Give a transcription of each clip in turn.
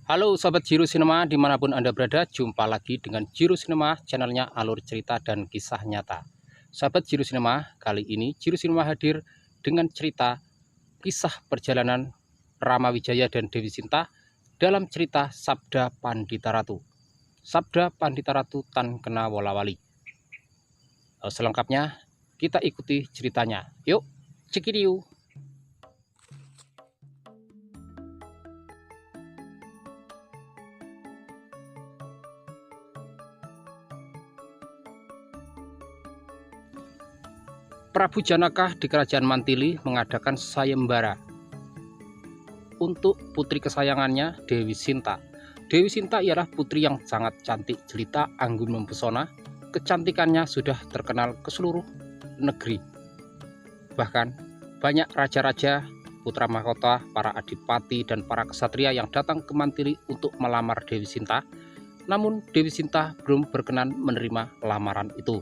Halo Sobat Jiru Cinema dimanapun Anda berada, jumpa lagi dengan Jiru Cinema, channelnya alur cerita dan kisah nyata. Sahabat Jiru Cinema, kali ini Jiru Cinema hadir dengan cerita kisah perjalanan Rama Wijaya dan Dewi Sinta dalam cerita Sabda Pandita Ratu. Sabda Pandita Ratu Tan Kena Wolawali. Selengkapnya kita ikuti ceritanya. Yuk, cekidiu. Prabu Janaka di Kerajaan Mantili mengadakan sayembara untuk putri kesayangannya Dewi Sinta. Dewi Sinta ialah putri yang sangat cantik jelita, anggun mempesona. Kecantikannya sudah terkenal ke seluruh negeri. Bahkan banyak raja-raja, putra mahkota, para adipati dan para kesatria yang datang ke Mantili untuk melamar Dewi Sinta. Namun Dewi Sinta belum berkenan menerima lamaran itu,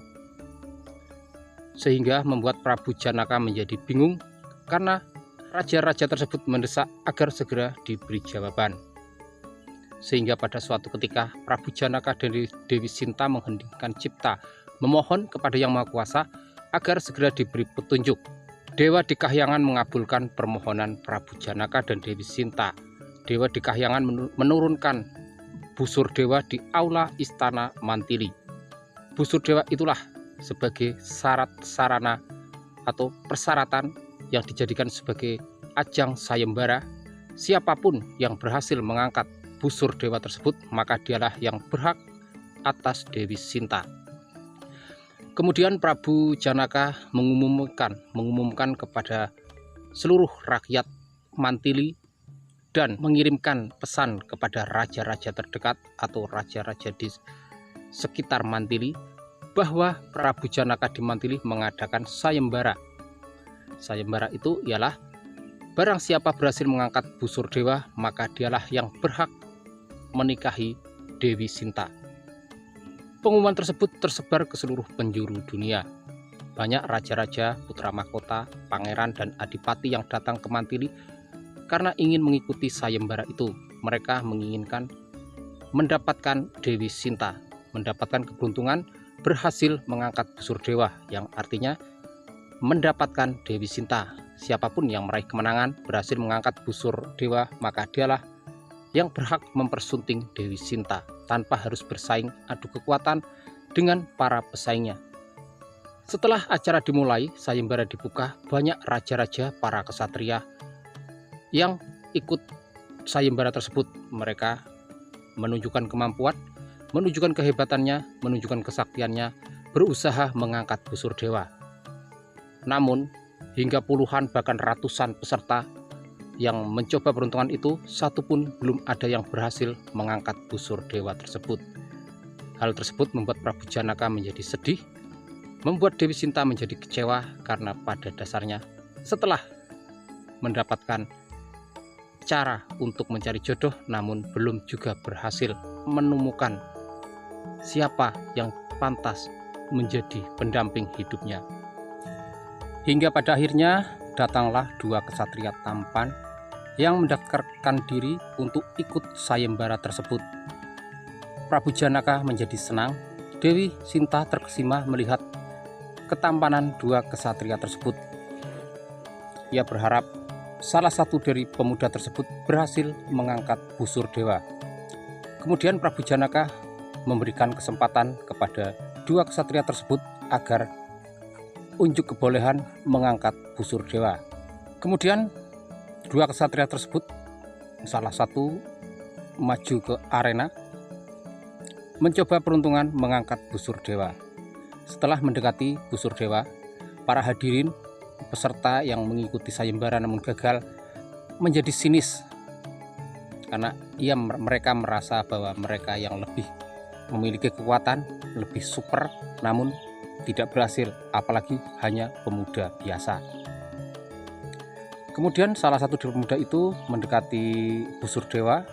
sehingga membuat Prabu Janaka menjadi bingung karena raja-raja tersebut mendesak agar segera diberi jawaban. Sehingga pada suatu ketika Prabu Janaka dan Dewi Sinta menghendingkan cipta memohon kepada Yang Maha Kuasa agar segera diberi petunjuk. Dewa di Kahyangan mengabulkan permohonan Prabu Janaka dan Dewi Sinta. Dewa di Kahyangan menurunkan busur dewa di aula istana Mantili. Busur dewa itulah sebagai syarat sarana atau persyaratan yang dijadikan sebagai ajang sayembara. Siapapun yang berhasil mengangkat busur dewa tersebut, maka dialah yang berhak atas Dewi Sinta. Kemudian Prabu Janaka mengumumkan kepada seluruh rakyat Mantili dan mengirimkan pesan kepada raja-raja terdekat atau raja-raja di sekitar Mantili bahwa Prabu Janaka di Mantili mengadakan sayembara. Sayembara itu ialah barang siapa berhasil mengangkat busur dewa, maka dialah yang berhak menikahi Dewi Sinta. Pengumuman tersebut tersebar ke seluruh penjuru dunia. Banyak raja-raja, putra mahkota, pangeran dan adipati yang datang ke Mantili karena ingin mengikuti sayembara itu. Mereka menginginkan mendapatkan Dewi Sinta, mendapatkan keberuntungan berhasil mengangkat busur dewa, yang artinya mendapatkan Dewi Sinta. Siapapun yang meraih kemenangan berhasil mengangkat busur dewa, maka dialah yang berhak mempersunting Dewi Sinta tanpa harus bersaing adu kekuatan dengan para pesaingnya. Setelah acara dimulai, sayembara dibuka. Banyak raja-raja, para kesatria yang ikut sayembara tersebut. Mereka menunjukkan kemampuan, menunjukkan kehebatannya, menunjukkan kesaktiannya, berusaha mengangkat busur dewa. Namun, hingga puluhan bahkan ratusan peserta yang mencoba peruntungan itu, satu pun belum ada yang berhasil mengangkat busur dewa tersebut. Hal tersebut membuat Prabu Janaka menjadi sedih, membuat Dewi Sinta menjadi kecewa karena pada dasarnya setelah mendapatkan cara untuk mencari jodoh, namun belum juga berhasil menemukan siapa yang pantas menjadi pendamping hidupnya. Hingga pada akhirnya datanglah dua kesatria tampan yang mendaftarkan diri untuk ikut sayembara tersebut. Prabu Janaka menjadi senang. Dewi Sinta terkesima melihat ketampanan dua kesatria tersebut. Ia berharap salah satu dari pemuda tersebut berhasil mengangkat busur dewa. Kemudian Prabu Janaka memberikan kesempatan kepada dua kesatria tersebut agar unjuk kebolehan mengangkat busur dewa. Kemudian dua kesatria tersebut, salah satu maju ke arena mencoba peruntungan mengangkat busur dewa. Setelah mendekati busur dewa, para hadirin peserta yang mengikuti sayembara namun gagal menjadi sinis karena mereka merasa bahwa mereka yang lebih memiliki kekuatan, lebih super, namun tidak berhasil, apalagi hanya pemuda biasa. Kemudian salah satu dari pemuda itu mendekati busur dewa,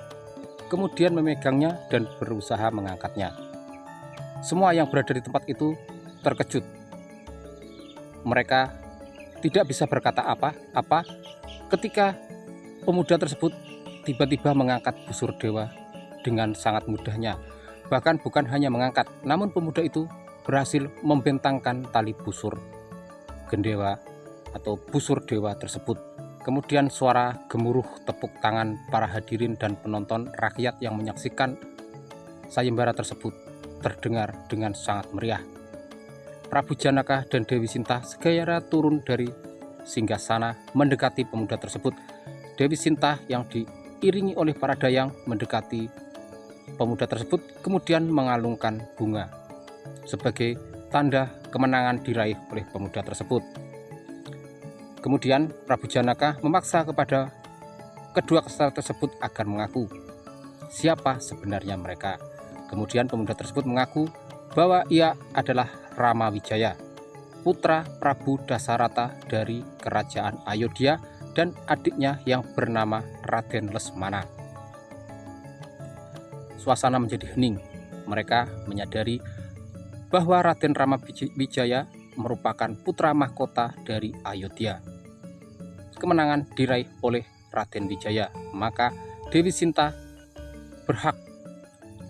kemudian memegangnya dan berusaha mengangkatnya. Semua yang berada di tempat itu terkejut. Mereka tidak bisa berkata apa-apa ketika pemuda tersebut tiba-tiba mengangkat busur dewa dengan sangat mudahnya. Bahkan bukan hanya mengangkat, namun pemuda itu berhasil membentangkan tali busur gendewa atau busur dewa tersebut. Kemudian suara gemuruh tepuk tangan para hadirin dan penonton rakyat yang menyaksikan sayembara tersebut terdengar dengan sangat meriah. Prabu Janaka dan Dewi Sinta segera turun dari singgasana mendekati pemuda tersebut. Dewi Sinta yang diiringi oleh para dayang mendekati pemuda tersebut, kemudian mengalungkan bunga sebagai tanda kemenangan diraih oleh pemuda tersebut. Kemudian Prabu Janaka memaksa kepada kedua kesatria tersebut agar mengaku siapa sebenarnya mereka. Kemudian pemuda tersebut mengaku bahwa ia adalah Rama Wijaya, putra Prabu Dasarata dari kerajaan Ayodhya, dan adiknya yang bernama Raden Lesmana. Suasana menjadi hening. Mereka menyadari bahwa Raden Rama Wijaya merupakan putra mahkota dari Ayodhya. Kemenangan diraih oleh Raden Wijaya, maka Dewi Sinta berhak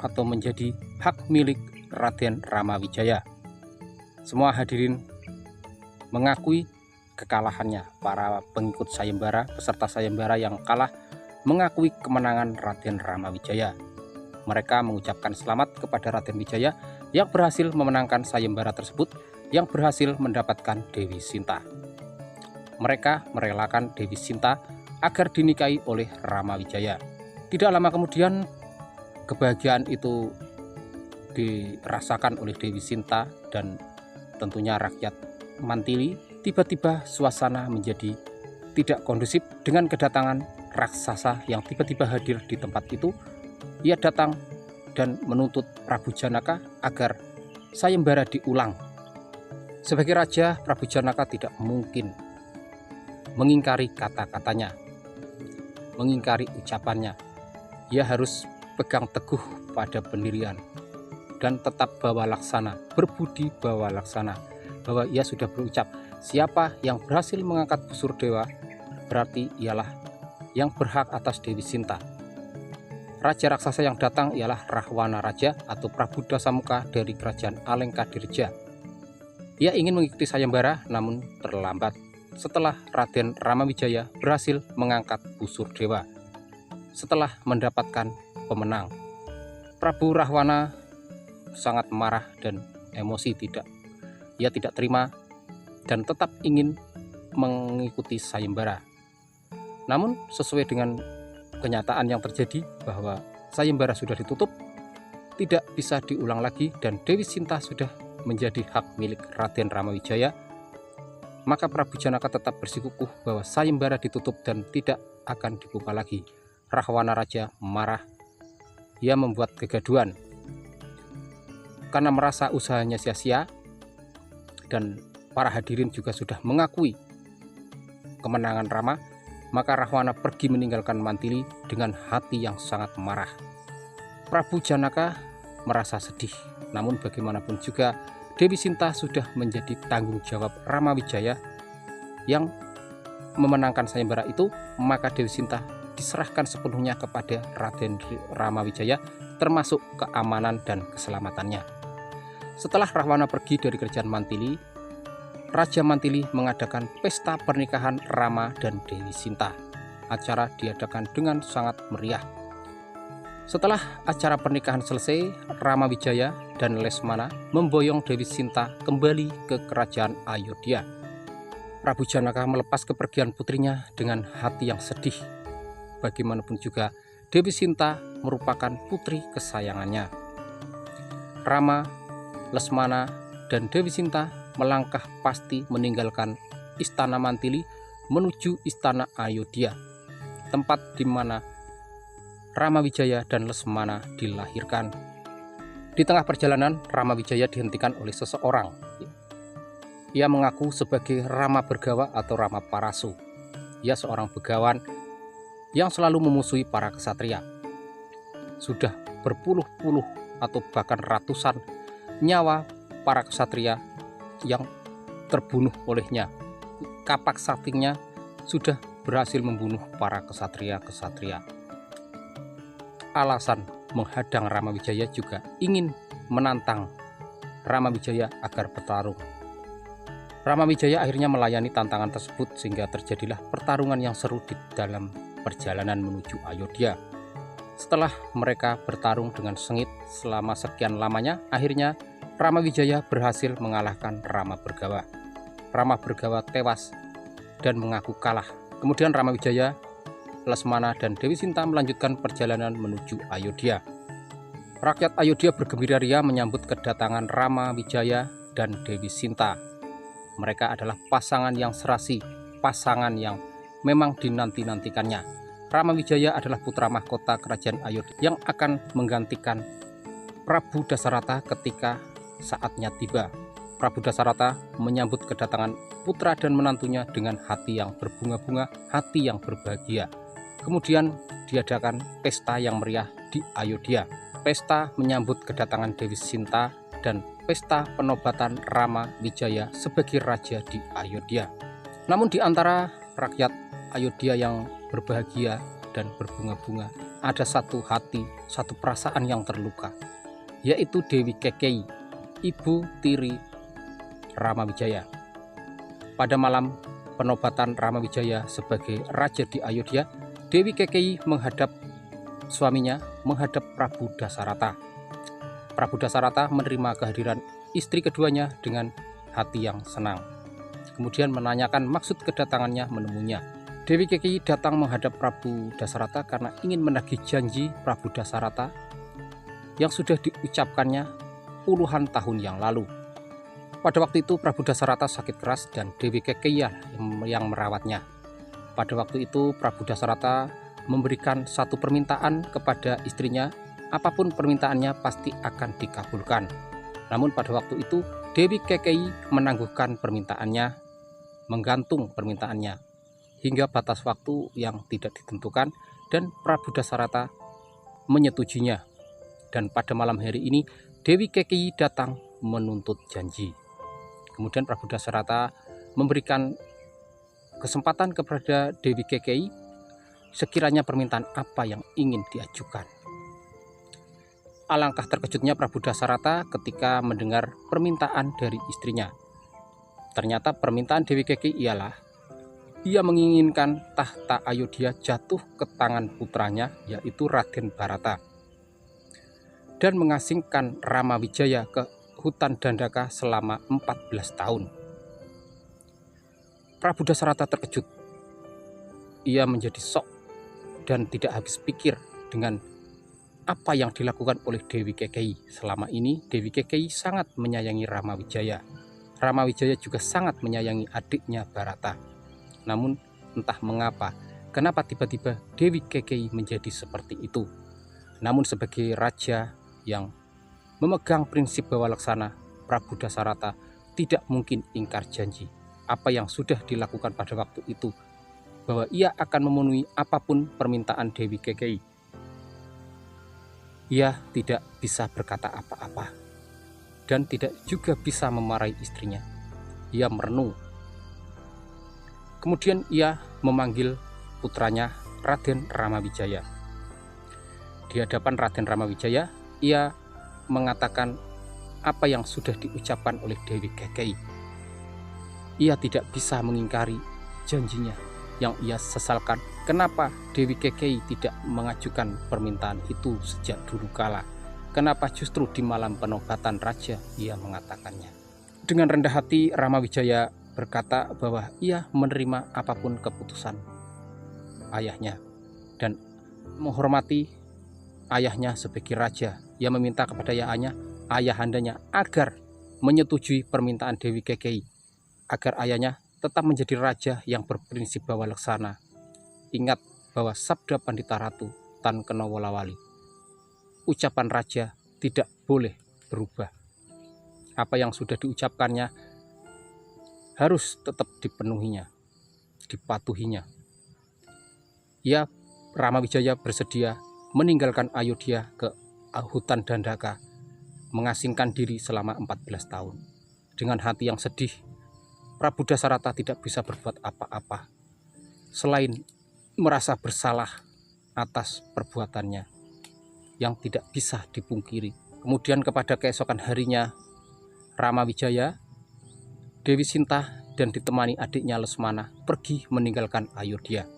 atau menjadi hak milik Raden Rama Wijaya. Semua hadirin mengakui kekalahannya. Para pengikut sayembara, peserta sayembara yang kalah mengakui kemenangan Raden Rama Wijaya. Mereka mengucapkan selamat kepada Raden Wijaya yang berhasil memenangkan sayembara tersebut, yang berhasil mendapatkan Dewi Sinta. Mereka merelakan Dewi Sinta agar dinikahi oleh Rama Wijaya. Tidak lama kemudian kebahagiaan itu dirasakan oleh Dewi Sinta dan tentunya rakyat Mantili. Tiba-tiba suasana menjadi tidak kondusif dengan kedatangan raksasa yang tiba-tiba hadir di tempat itu. Ia datang dan menuntut Prabu Janaka agar sayembara diulang. Sebagai raja, Prabu Janaka tidak mungkin mengingkari kata-katanya, mengingkari ucapannya. Ia harus pegang teguh pada pendirian dan tetap bawa laksana, berbudi bawa laksana, bahwa ia sudah berucap siapa yang berhasil mengangkat busur dewa berarti ialah yang berhak atas Dewi Sinta. Raja raksasa yang datang ialah Rahwana Raja atau Prabu Dasamuka dari kerajaan Alengkadirja. Ia ingin mengikuti sayembara namun terlambat setelah Raden Rama Wijaya berhasil mengangkat busur dewa. Setelah mendapatkan pemenang, Prabu Rahwana sangat marah dan emosi. Ia tidak terima dan tetap ingin mengikuti sayembara. Namun sesuai dengan kenyataan yang terjadi bahwa sayembara sudah ditutup, tidak bisa diulang lagi, dan Dewi Sinta sudah menjadi hak milik Raden Rama Wijaya, maka Prabu Janaka tetap bersikukuh bahwa sayembara ditutup dan tidak akan dibuka lagi. Rahwana Raja marah. Ia membuat kegaduhan karena merasa usahanya sia-sia, dan para hadirin juga sudah mengakui kemenangan Rama. Maka Rahwana pergi meninggalkan Mantili dengan hati yang sangat marah. Prabu Janaka merasa sedih, namun bagaimanapun juga Dewi Sinta sudah menjadi tanggung jawab Rama Wijaya yang memenangkan sayembara itu. Maka Dewi Sinta diserahkan sepenuhnya kepada Raden Rama Wijaya, termasuk keamanan dan keselamatannya. Setelah Rahwana pergi dari kerajaan Mantili, Raja Mantili mengadakan pesta pernikahan Rama dan Dewi Sinta. Acara diadakan dengan sangat meriah. Setelah acara pernikahan selesai, Rama Wijaya dan Lesmana memboyong Dewi Sinta kembali ke kerajaan Ayodhya. Prabu Janaka melepas kepergian putrinya dengan hati yang sedih. Bagaimanapun juga Dewi Sinta merupakan putri kesayangannya. Rama, Lesmana, dan Dewi Sinta melangkah pasti meninggalkan istana Mantili menuju istana Ayodhya, tempat di mana Rama Wijaya dan Lesmana dilahirkan. Di tengah perjalanan, Rama Wijaya dihentikan oleh seseorang. Ia mengaku sebagai Rama Bergawa atau Rama Parasu. Ia seorang begawan yang selalu memusuhi para kesatria. Sudah berpuluh-puluh atau bahkan ratusan nyawa para kesatria yang terbunuh olehnya. Kapak saktinya sudah berhasil membunuh para kesatria-kesatria. Alasan menghadang Ramawijaya juga ingin menantang Ramawijaya agar bertarung. Ramawijaya akhirnya melayani tantangan tersebut sehingga terjadilah pertarungan yang seru di dalam perjalanan menuju Ayodhya. Setelah mereka bertarung dengan sengit selama sekian lamanya, akhirnya Ramawijaya berhasil mengalahkan Rama Bergawa. Rama Bergawa tewas dan mengaku kalah. Kemudian Ramawijaya, Lesmana, dan Dewi Sinta melanjutkan perjalanan menuju Ayodhya. Rakyat Ayodhya bergembira ria menyambut kedatangan Ramawijaya dan Dewi Sinta. Mereka adalah pasangan yang serasi, pasangan yang memang dinanti-nantikannya. Ramawijaya adalah putra mahkota kerajaan Ayodhya yang akan menggantikan Prabu Dasarata ketika saatnya tiba. Prabu Dasarata menyambut kedatangan putra dan menantunya dengan hati yang berbunga-bunga, hati yang berbahagia. Kemudian diadakan pesta yang meriah di Ayodhya. Pesta menyambut kedatangan Dewi Sinta dan pesta penobatan Ramawijaya sebagai raja di Ayodhya. Namun di antara rakyat Ayodhya yang berbahagia dan berbunga-bunga, ada satu hati, satu perasaan yang terluka, yaitu Dewi Kekei, ibu tiri Ramawijaya. Pada malam penobatan Ramawijaya sebagai raja di Ayodhya, Dewi Kekei menghadap suaminya, menghadap Prabu Dasarata. Prabu Dasarata menerima kehadiran istri keduanya dengan hati yang senang. Kemudian menanyakan maksud kedatangannya menemuinya. Dewi Kekei datang menghadap Prabu Dasarata karena ingin menagih janji Prabu Dasarata yang sudah diucapkannya puluhan tahun yang lalu. Pada waktu itu Prabu Dasarata sakit keras dan Dewi Kekei yang merawatnya. Pada waktu itu Prabu Dasarata memberikan satu permintaan kepada istrinya, apapun permintaannya pasti akan dikabulkan. Namun pada waktu itu Dewi Kekei menangguhkan permintaannya, menggantung permintaannya hingga batas waktu yang tidak ditentukan, dan Prabu Dasarata menyetujuinya. Dan pada malam hari ini Dewi Kekei datang menuntut janji. Kemudian Prabu Dasarata memberikan kesempatan kepada Dewi Kekei sekiranya permintaan apa yang ingin diajukan. Alangkah terkejutnya Prabu Dasarata ketika mendengar permintaan dari istrinya. Ternyata permintaan Dewi Kekei ialah ia menginginkan tahta Ayodhya jatuh ke tangan putranya, yaitu Raden Bharata, dan mengasingkan Ramawijaya ke hutan Dandaka selama 14 tahun. Prabu Dasarata terkejut. Ia menjadi shock dan tidak habis pikir dengan apa yang dilakukan oleh Dewi Kekei. Selama ini Dewi Kekei sangat menyayangi Ramawijaya. Ramawijaya juga sangat menyayangi adiknya Bharata. Namun entah mengapa, kenapa tiba-tiba Dewi Kekei menjadi seperti itu. Namun sebagai raja yang memegang prinsip bawa laksana, Prabu Dasarata tidak mungkin ingkar janji. Apa yang sudah dilakukan pada waktu itu, bahwa ia akan memenuhi apapun permintaan Dewi Kekei. Ia tidak bisa berkata apa-apa dan tidak juga bisa memarahi istrinya. Ia merenung. Kemudian ia memanggil putranya Raden Ramawijaya. Di hadapan Raden Ramawijaya, ia mengatakan apa yang sudah diucapkan oleh Dewi Kekei. Ia tidak bisa mengingkari janjinya yang ia sesalkan. Kenapa Dewi Kekei tidak mengajukan permintaan itu sejak dulu kala? Kenapa justru di malam penobatan raja ia mengatakannya? Dengan rendah hati Ramawijaya berkata bahwa ia menerima apapun keputusan ayahnya dan menghormati ayahnya sebagai raja. Ia meminta kepada ayahandanya agar menyetujui permintaan Dewi Kekei, agar ayahnya tetap menjadi raja yang berprinsip bawa laksana. Ingat bahwa sabda Pandita Ratu Tan Kena Wolawali, ucapan raja tidak boleh berubah. Apa yang sudah diucapkannya harus tetap dipenuhinya, dipatuhinya. Ya, Ramawijaya bersedia meninggalkan Ayodhya ke hutan Dandaka, mengasingkan diri selama 14 tahun. Dengan hati yang sedih, Prabu Dasarata tidak bisa berbuat apa-apa selain merasa bersalah atas perbuatannya. yang tidak bisa dipungkiri. Kemudian kepada keesokan harinya Rama Wijaya, Dewi Sinta dan ditemani adiknya Lesmana pergi meninggalkan Ayodhya.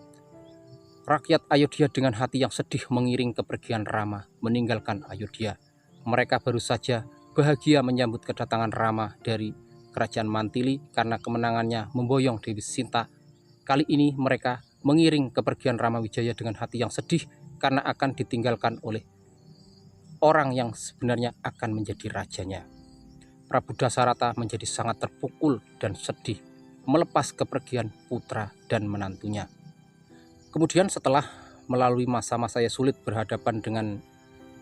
Rakyat Ayodhya dengan hati yang sedih mengiring kepergian Rama meninggalkan Ayodhya. Mereka baru saja bahagia menyambut kedatangan Rama dari kerajaan Mantili karena kemenangannya memboyong Dewi Sinta. Kali ini mereka mengiring kepergian Rama Wijaya dengan hati yang sedih karena akan ditinggalkan oleh orang yang sebenarnya akan menjadi rajanya. Prabu Dasarata menjadi sangat terpukul dan sedih melepas kepergian putra dan menantunya. Kemudian setelah melalui masa-masa yang sulit berhadapan dengan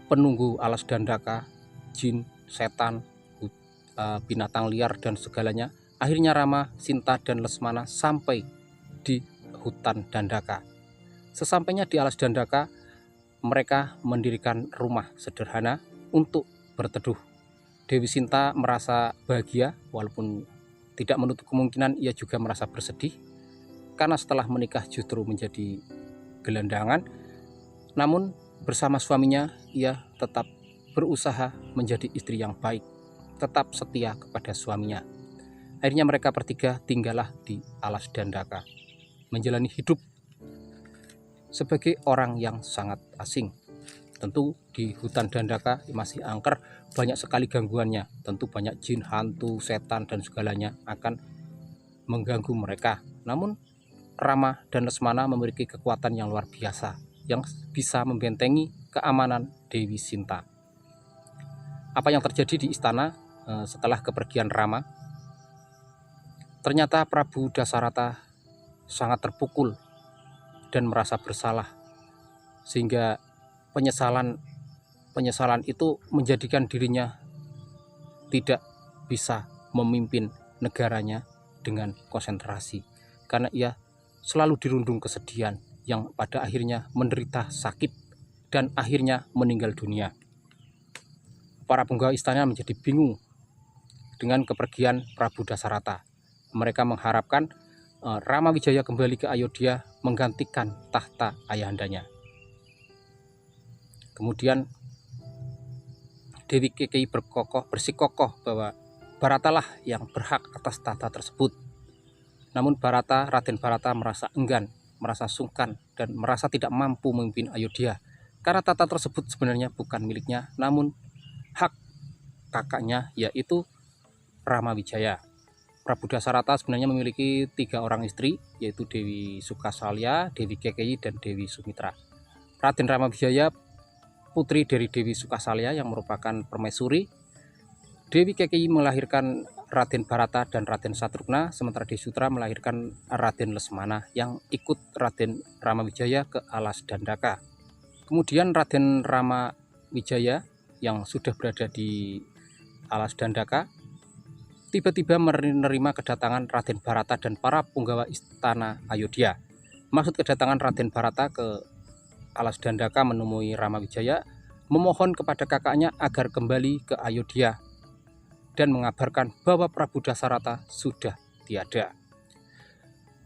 penunggu alas Dandaka, jin, setan, binatang liar dan segalanya, akhirnya Rama, Sinta dan Lesmana sampai di hutan Dandaka. Sesampainya di alas Dandaka, mereka mendirikan rumah sederhana untuk berteduh. Dewi Sinta merasa bahagia, walaupun tidak menutup kemungkinan ia juga merasa bersedih karena setelah menikah justru menjadi gelandangan. Namun bersama suaminya ia tetap berusaha menjadi istri yang baik, tetap setia kepada suaminya. Akhirnya mereka bertiga tinggallah di alas Dandaka, menjalani hidup sebagai orang yang sangat asing. Tentu di hutan Dandaka masih angker, banyak sekali gangguannya. Tentu banyak jin, hantu, setan dan segalanya akan mengganggu mereka. Namun Rama dan Lesmana memiliki kekuatan yang luar biasa yang bisa membentengi keamanan Dewi Sinta. Apa yang terjadi di istana setelah kepergian Rama? Ternyata Prabu Dasarata sangat terpukul dan merasa bersalah, sehingga penyesalan itu menjadikan dirinya tidak bisa memimpin negaranya dengan konsentrasi, karena ia selalu dirundung kesedihan yang pada akhirnya menderita sakit dan akhirnya meninggal dunia. Para penggawa istana menjadi bingung dengan kepergian Prabu Dasarata. Mereka mengharapkan Rama Wijaya kembali ke Ayodhya menggantikan tahta ayahandanya. Kemudian Dewi Kekei bersikokoh bahwa Bharatalah yang berhak atas tahta tersebut. Namun Raden Bharata merasa enggan, merasa sungkan, dan merasa tidak mampu memimpin Ayodhya karena tahta tersebut sebenarnya bukan miliknya, namun hak kakaknya, yaitu Rama Wijaya. Prabu Dasarata sebenarnya memiliki 3 orang istri, yaitu Dewi Sukasalya, Dewi Kekei, dan Dewi Sumitra. Raden Rama Wijaya putri dari Dewi Sukasalya yang merupakan permaisuri. Dewi Kekei melahirkan Raden Bharata dan Raden Satrugna, sementara Dewi Sutra melahirkan Raden Lesmana yang ikut Raden Rama Wijaya ke alas Dandaka. Kemudian Raden Rama Wijaya yang sudah berada di alas Dandaka tiba-tiba menerima kedatangan Raden Bharata dan para punggawa istana Ayodhya. Maksud kedatangan Raden Bharata ke alas Dandaka menemui Rama Wijaya, memohon kepada kakaknya agar kembali ke Ayodhya dan mengabarkan bahwa Prabu Dasarata sudah tiada.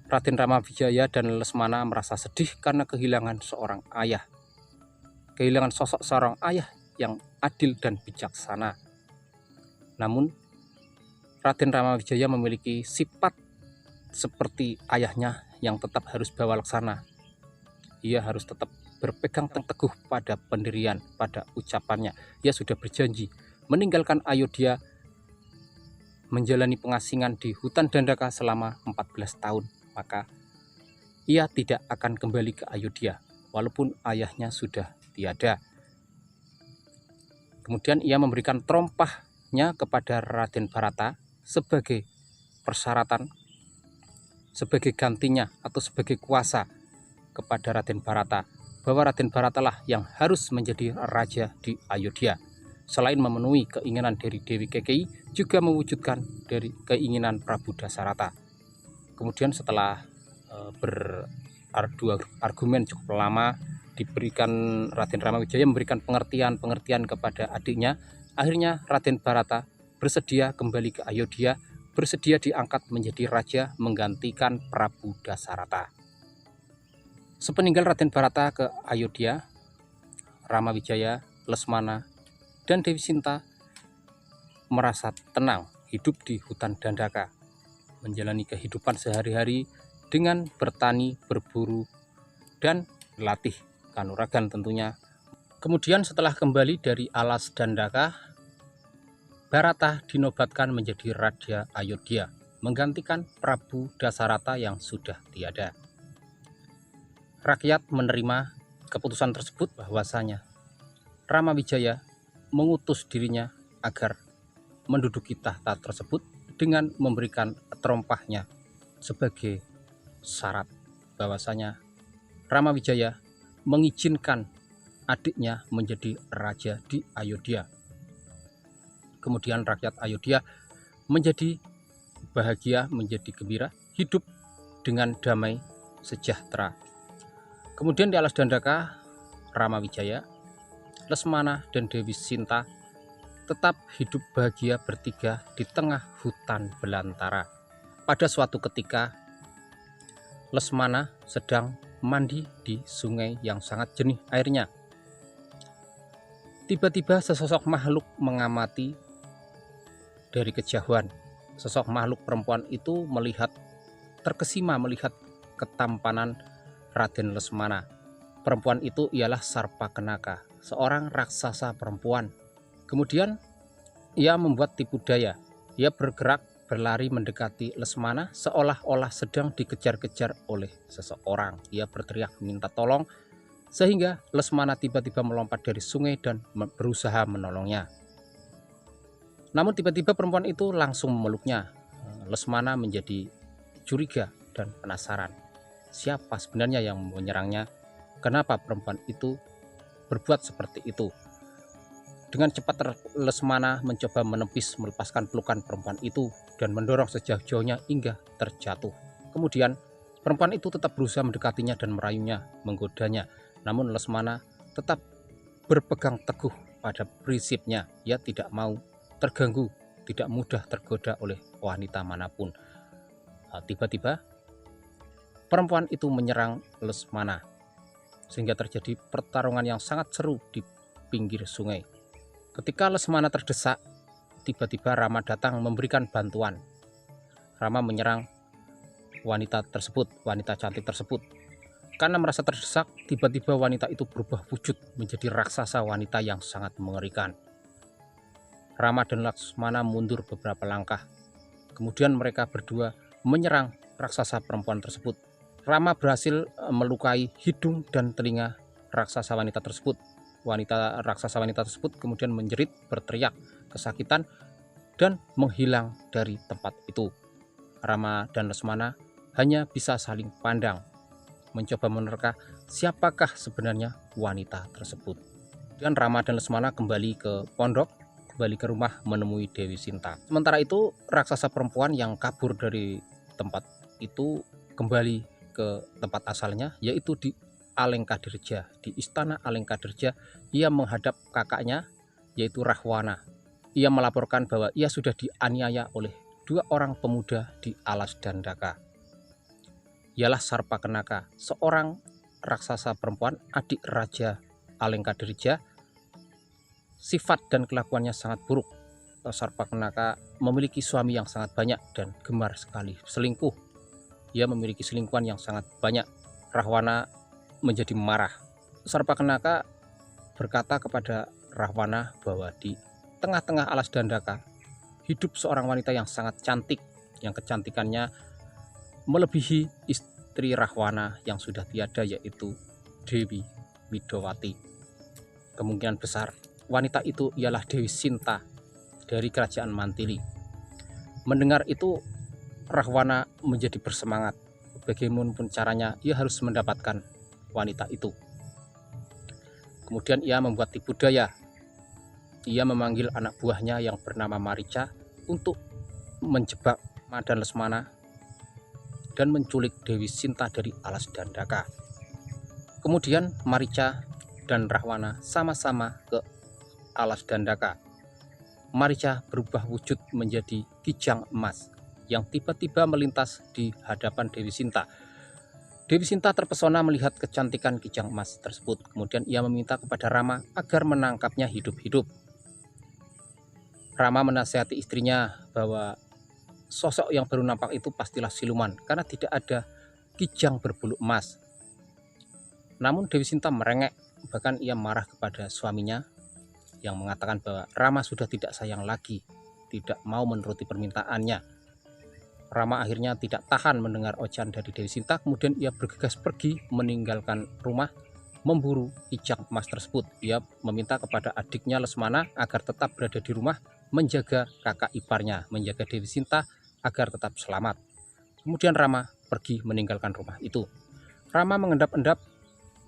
Raden Rama Wijaya dan Lesmana merasa sedih karena kehilangan seorang ayah, kehilangan sosok seorang ayah yang adil dan bijaksana. Namun Raden Rama Wijaya memiliki sifat seperti ayahnya yang tetap harus bawa laksana. Ia harus tetap berpegang teguh pada pendirian, pada ucapannya. Ia sudah berjanji meninggalkan Ayodhya, menjalani pengasingan di hutan Dandaka selama 14 tahun. Maka ia tidak akan kembali ke Ayodhya walaupun ayahnya sudah tiada. Kemudian ia memberikan terompahnya kepada Raden Bharata sebagai persyaratan, sebagai gantinya atau sebagai kuasa kepada Raden Bharata, bahwa Raden Bharata lah yang harus menjadi raja di Ayodhya. Selain memenuhi keinginan dari Dewi Kekei, juga mewujudkan dari keinginan Prabu Dasarata. Kemudian setelah beradu argumen cukup lama, diberikan Raden Rama Wijaya memberikan pengertian kepada adiknya. Akhirnya Raden Bharata bersedia kembali ke Ayodhya, bersedia diangkat menjadi raja menggantikan Prabu Dasarata. Sepeninggal Raden Bharata ke Ayodhya, Rama Wijaya Lesmana dan Dewi Sinta merasa tenang hidup di hutan Dandaka, menjalani kehidupan sehari-hari dengan bertani, berburu, dan latih kanuragan tentunya. Kemudian setelah kembali dari alas Dandaka, Bharata dinobatkan menjadi Raja Ayodhya, menggantikan Prabu Dasarata yang sudah tiada. Rakyat menerima keputusan tersebut bahwasanya Rama Wijaya mengutus dirinya agar menduduki tahta tersebut dengan memberikan terompahnya sebagai syarat bahwasanya Rama Wijaya mengizinkan adiknya menjadi raja di Ayodhya. Kemudian rakyat Ayodhya menjadi bahagia, menjadi gembira, hidup dengan damai sejahtera. Kemudian di alas Dandaka, Rama Wijaya, Lesmana, dan Dewi Sinta tetap hidup bahagia bertiga di tengah hutan belantara. Pada suatu ketika, Lesmana sedang mandi di sungai yang sangat jernih airnya. Tiba-tiba sesosok makhluk mengamati dari kejauhan. Sosok makhluk perempuan itu terkesima melihat ketampanan Raden Lesmana. Perempuan itu ialah Sarpakenaka, seorang raksasa perempuan. Kemudian ia membuat tipu daya. Ia bergerak berlari mendekati Lesmana seolah-olah sedang dikejar-kejar oleh seseorang. Ia berteriak minta tolong sehingga Lesmana tiba-tiba melompat dari sungai dan berusaha menolongnya. Namun tiba-tiba perempuan itu langsung memeluknya. Lesmana menjadi curiga dan penasaran. Siapa sebenarnya yang menyerangnya? Kenapa perempuan itu berbuat seperti itu? Dengan cepat Lesmana mencoba menepis, melepaskan pelukan perempuan itu dan mendorong sejauh-jauhnya hingga terjatuh. Kemudian perempuan itu tetap berusaha mendekatinya dan merayunya, menggodanya. Namun Lesmana tetap berpegang teguh pada prinsipnya. Ia tidak mau terganggu, tidak mudah tergoda oleh wanita manapun. Tiba-tiba perempuan itu menyerang Lesmana sehingga terjadi pertarungan yang sangat seru di pinggir sungai. Ketika Lesmana terdesak, tiba-tiba Rama datang memberikan bantuan. Rama menyerang wanita tersebut, wanita cantik tersebut. Karena merasa terdesak, tiba-tiba wanita itu berubah wujud menjadi raksasa wanita yang sangat mengerikan. Rama dan Lesmana mundur beberapa langkah. Kemudian mereka berdua menyerang raksasa perempuan tersebut. Rama berhasil melukai hidung dan telinga raksasa wanita tersebut. Raksasa wanita tersebut kemudian menjerit, berteriak kesakitan dan menghilang dari tempat itu. Rama dan Lesmana hanya bisa saling pandang, mencoba menerka siapakah sebenarnya wanita tersebut. Dan Rama dan Lesmana kembali ke pondok, kembali ke rumah menemui Dewi Sinta. Sementara itu raksasa perempuan yang kabur dari tempat itu kembali ke tempat asalnya, yaitu di Alengkadirja. Di istana Alengkadirja, ia menghadap kakaknya yaitu Rahwana. Ia melaporkan bahwa ia sudah dianiaya oleh 2 orang pemuda di alas Dandaka. Ialah Sarpakenaka, seorang raksasa perempuan, adik Raja Alengkadirja. Sifat dan kelakuannya sangat buruk. Sarpakenaka memiliki suami yang sangat banyak dan gemar sekali selingkuh. Ia memiliki selingkuhan yang sangat banyak. Rahwana menjadi marah. Sarpakenaka berkata kepada Rahwana bahwa di tengah-tengah alas Dandaka hidup seorang wanita yang sangat cantik, yang kecantikannya melebihi istri Rahwana yang sudah tiada, yaitu Dewi Widowati. Kemungkinan besar wanita itu ialah Dewi Sinta dari kerajaan Mantili. Mendengar itu Rahwana menjadi bersemangat. Bagaimanapun caranya ia harus mendapatkan wanita itu. Kemudian ia membuat tipu daya. Ia memanggil anak buahnya yang bernama Marica untuk menjebak Rama dan Lesmana dan menculik Dewi Sinta dari alas Dandaka. Kemudian Marica dan Rahwana sama-sama ke alas Dandaka. Marica berubah wujud menjadi kijang emas yang tiba-tiba melintas di hadapan Dewi Sinta. Dewi Sinta terpesona melihat kecantikan kijang emas tersebut. Kemudian ia meminta kepada Rama agar menangkapnya hidup-hidup. Rama menasihati istrinya bahwa sosok yang baru nampak itu pastilah siluman karena tidak ada kijang berbulu emas. Namun Dewi Sinta merengek, bahkan ia marah kepada suaminya yang mengatakan bahwa Rama sudah tidak sayang lagi, tidak mau menuruti permintaannya. Rama akhirnya tidak tahan mendengar ocehan dari Dewi Sinta, kemudian ia bergegas pergi meninggalkan rumah memburu kijang emas tersebut. Ia meminta kepada adiknya Lesmana agar tetap berada di rumah menjaga kakak iparnya, menjaga Dewi Sinta agar tetap selamat. Kemudian Rama pergi meninggalkan rumah itu. Rama mengendap-endap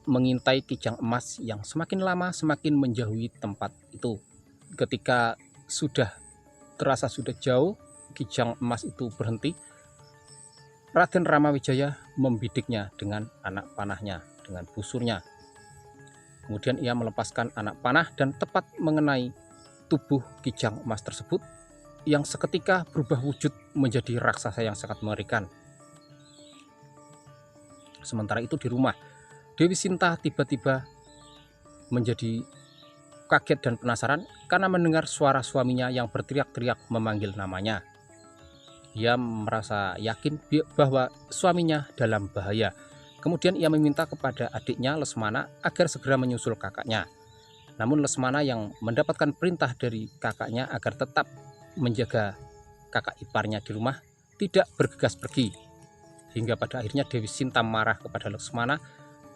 mengintai kijang emas yang semakin lama semakin menjauhi tempat itu. Ketika sudah terasa sudah jauh, kijang emas itu berhenti. Raden Ramawijaya membidiknya dengan anak panahnya, dengan busurnya. Kemudian ia melepaskan anak panah dan tepat mengenai tubuh kijang emas tersebut yang seketika berubah wujud menjadi raksasa yang sangat mengerikan. Sementara itu di rumah, Dewi Sinta tiba-tiba menjadi kaget dan penasaran karena mendengar suara suaminya yang berteriak-teriak memanggil namanya. Ia merasa yakin bahwa suaminya dalam bahaya. Kemudian ia meminta kepada adiknya Lesmana agar segera menyusul kakaknya. Namun Lesmana yang mendapatkan perintah dari kakaknya agar tetap menjaga kakak iparnya di rumah tidak bergegas pergi. Hingga pada akhirnya Dewi Sinta marah kepada Lesmana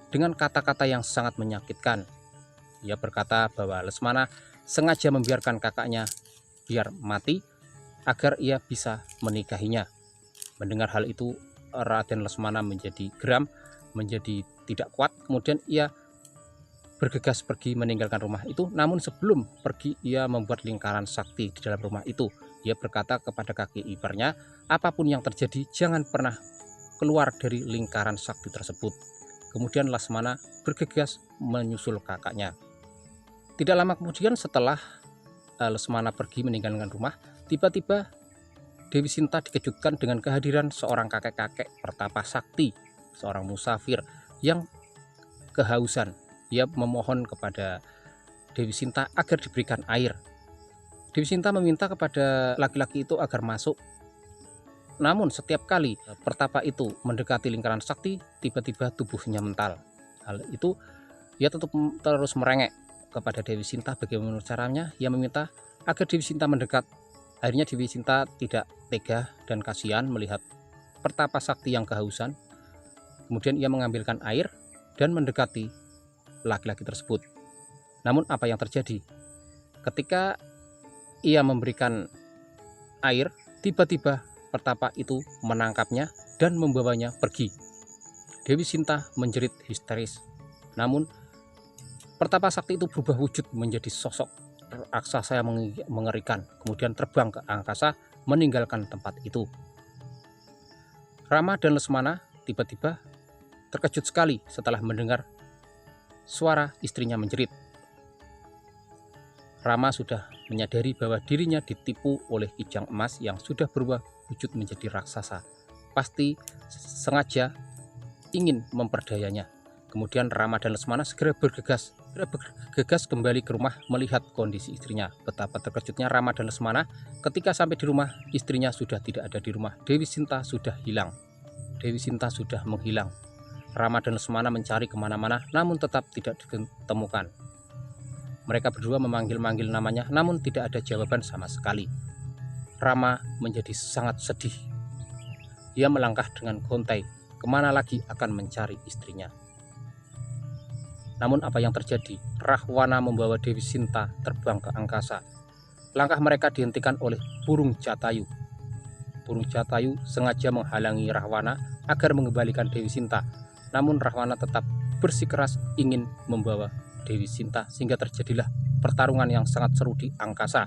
dengan kata-kata yang sangat menyakitkan. Ia berkata bahwa Lesmana sengaja membiarkan kakaknya biar mati agar ia bisa menikahinya. Mendengar hal itu, Raden Lesmana menjadi geram, menjadi tidak kuat. Kemudian ia bergegas pergi meninggalkan rumah itu. Namun sebelum pergi, ia membuat lingkaran sakti di dalam rumah itu. Ia berkata kepada kaki iparnya, apapun yang terjadi jangan pernah keluar dari lingkaran sakti tersebut. Kemudian Lesmana bergegas menyusul kakaknya. Tidak lama kemudian setelah Lesmana pergi meninggalkan rumah, tiba-tiba Dewi Sinta dikejutkan dengan kehadiran seorang kakek-kakek pertapa sakti, seorang musafir yang kehausan. Ia memohon kepada Dewi Sinta agar diberikan air. Dewi Sinta meminta kepada laki-laki itu agar masuk. Namun setiap kali pertapa itu mendekati lingkaran sakti, tiba-tiba tubuhnya mental. Hal itu ia tetap terus merengek kepada Dewi Sinta. Bagaimana caranya? Ia meminta agar Dewi Sinta mendekat. Akhirnya Dewi Sinta tidak tega dan kasihan melihat pertapa sakti yang kehausan. Kemudian ia mengambilkan air dan mendekati laki-laki tersebut. Namun apa yang terjadi? Ketika ia memberikan air, tiba-tiba pertapa itu menangkapnya dan membawanya pergi. Dewi Sinta menjerit histeris. Namun pertapa sakti itu berubah wujud menjadi sosok raksasa yang mengerikan, kemudian terbang ke angkasa meninggalkan tempat itu. Rama dan Lesmana tiba-tiba terkejut sekali setelah mendengar suara istrinya menjerit. Rama sudah menyadari bahwa dirinya ditipu oleh kijang emas yang sudah berubah wujud menjadi raksasa. Pasti sengaja ingin memperdayanya. Kemudian Rama dan Lesmana segera bergegas kembali ke rumah melihat kondisi istrinya. Betapa terkejutnya Rama dan Lesmana ketika sampai di rumah, istrinya sudah tidak ada di rumah. Dewi Sinta sudah hilang. Dewi Sinta sudah menghilang. Rama dan Lesmana mencari kemana-mana namun tetap tidak ditemukan. Mereka berdua memanggil-manggil namanya namun tidak ada jawaban sama sekali. Rama menjadi sangat sedih. Ia melangkah dengan gontai. Kemana lagi akan mencari istrinya? Namun apa yang terjadi? Rahwana membawa Dewi Sinta terbang ke angkasa. Langkah mereka dihentikan oleh burung Jatayu. Burung Jatayu sengaja menghalangi Rahwana agar mengembalikan Dewi Sinta. Namun Rahwana tetap bersikeras ingin membawa Dewi Sinta sehingga terjadilah pertarungan yang sangat seru di angkasa.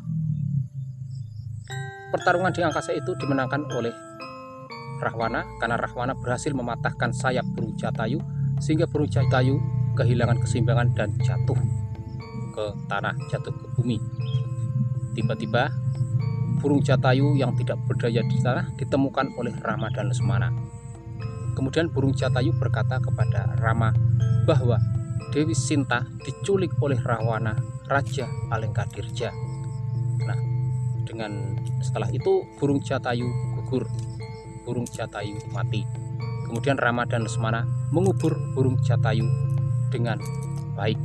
Pertarungan di angkasa itu dimenangkan oleh Rahwana karena Rahwana berhasil mematahkan sayap burung Jatayu sehingga burung Jatayu kehilangan keseimbangan dan jatuh ke tanah, jatuh ke bumi. Tiba-tiba burung Jatayu yang tidak berdaya di tanah ditemukan oleh Rama dan Lesmana. Kemudian burung Jatayu berkata kepada Rama bahwa Dewi Sinta diculik oleh Rahwana, Raja Alengkadirja. Nah, setelah itu burung Jatayu gugur, burung Jatayu mati. Kemudian Rama dan Lesmana mengubur burung Jatayu dengan baik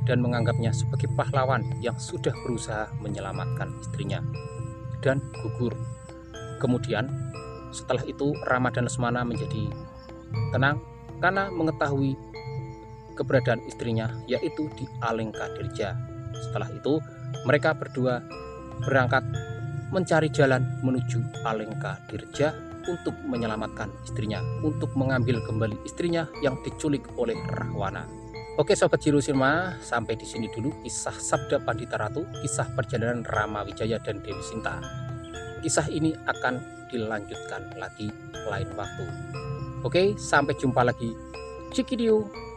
dan menganggapnya sebagai pahlawan yang sudah berusaha menyelamatkan istrinya dan gugur. Kemudian setelah itu Rama dan Lesmana menjadi tenang karena mengetahui keberadaan istrinya, yaitu di Alengkadirja. Setelah itu mereka berdua berangkat mencari jalan menuju Alengkadirja untuk menyelamatkan istrinya, untuk mengambil kembali istrinya yang diculik oleh Rahwana. Oke Sobat Jirusirma, sampai di sini dulu kisah Sabda Pandita Ratu, kisah perjalanan Rama Wijaya dan Dewi Sinta. Kisah ini akan dilanjutkan lagi lain waktu. Oke, sampai jumpa lagi. Cikidiu.